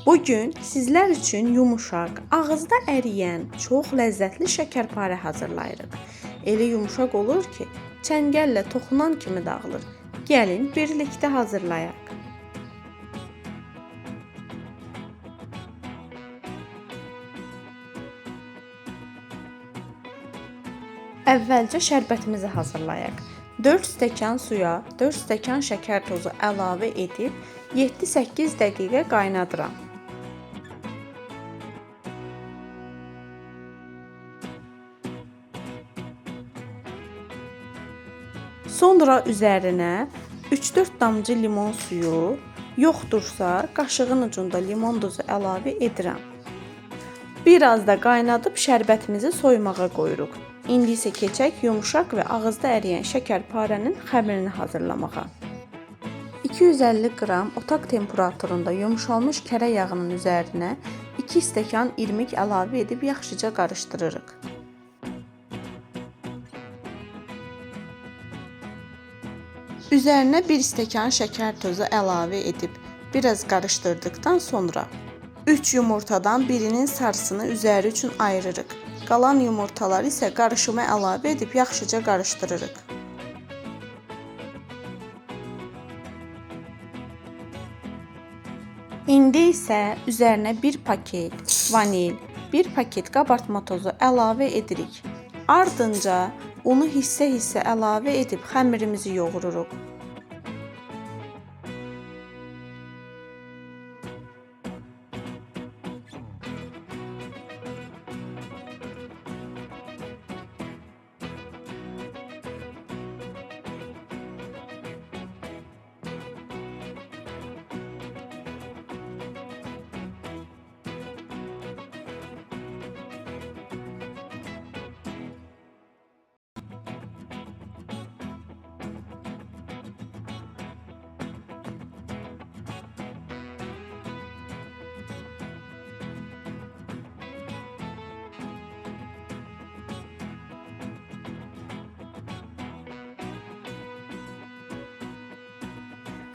Bugün sizlər üçün yumuşaq, ağızda əriyən, çox ləzzətli şəkərparə hazırlayırıq. Elə yumuşaq olur ki, çəngəllə toxunan kimi dağılır. Gəlin birlikdə hazırlayaq. Əvvəlcə şərbətimizi hazırlayaq. 4 stəkan suya 4 stəkan şəkər tozu əlavə edib 7-8 dəqiqə qaynadıram. Sonra üzərinə 3-4 damcı limon suyu, yoxdursa qaşığın ucunda limon duzu əlavə edirəm. Biraz da qaynadıb şərbətimizi soymağa qoyuruq. İndi isə keçək yumuşaq və ağızda əriyən şəkərparənin xəmirini hazırlamağa. 250 qram otaq temperaturunda yumuşalmış kərə yağının üzərinə 2 stəkan irmik əlavə edib yaxşıca qarışdırırıq. Üzərinə 1 stəkan şəkər tozu əlavə edib biraz qarışdırdıqdan sonra 3 yumurtadan birinin sarısını üzəri üçün ayırırıq. Qalan yumurtaları isə qarışıma əlavə edib yaxşıca qarışdırırıq. İndi isə üzərinə 1 paket vanil, 1 paket qabartma tozu əlavə edirik. Ardınca unu hissə-hissə əlavə edib xəmirimizi yoğururuq.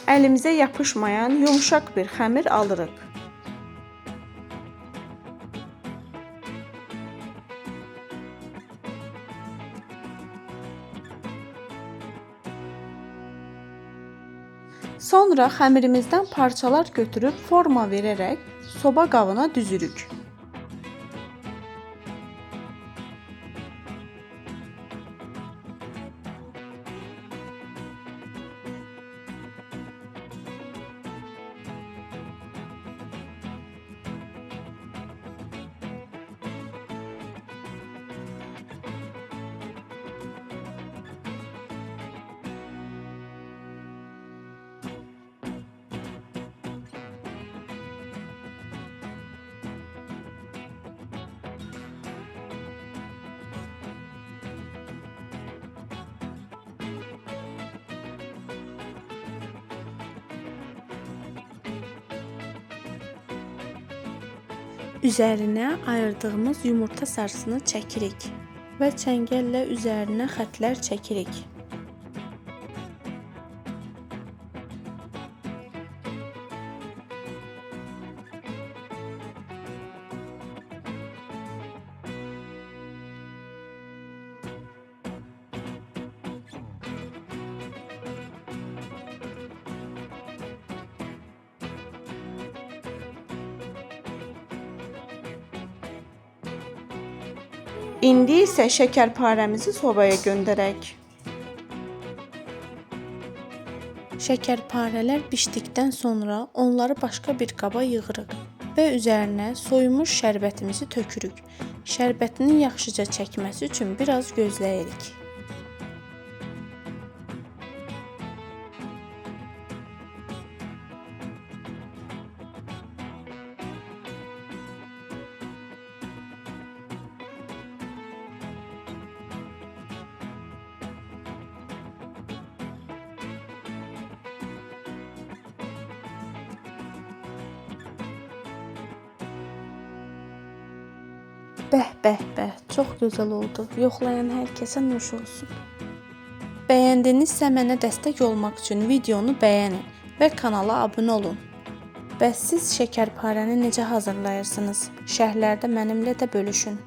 Əlimizə yapışmayan yumuşaq bir xəmir alırıq. Sonra xəmirimizdən parçalar götürüb forma verərək soba qabına düzürük. Üzərinə ayırdığımız yumurta sarısını çəkirik və çəngəllə üzərinə xətlər çəkirik. İndi isə şəkərparəmizi sobaya göndərək. Şəkərparələr bişdikdən sonra onları başqa bir qaba yığırıq və üzərinə soyumuş şərbətimizi tökürük. Şərbətinin yaxşıca çəkməsi üçün biraz gözləyirik. Bəh, bəh, bəh, çox gözəl oldu. Yoxlayan hər kəsə nuş olsun. Bəyəndinizsə mənə dəstək olmaq üçün videonu bəyənin və kanala abunə olun. Bəs siz şəkərparəni necə hazırlayırsınız? Şərhlərdə mənimlə də bölüşün.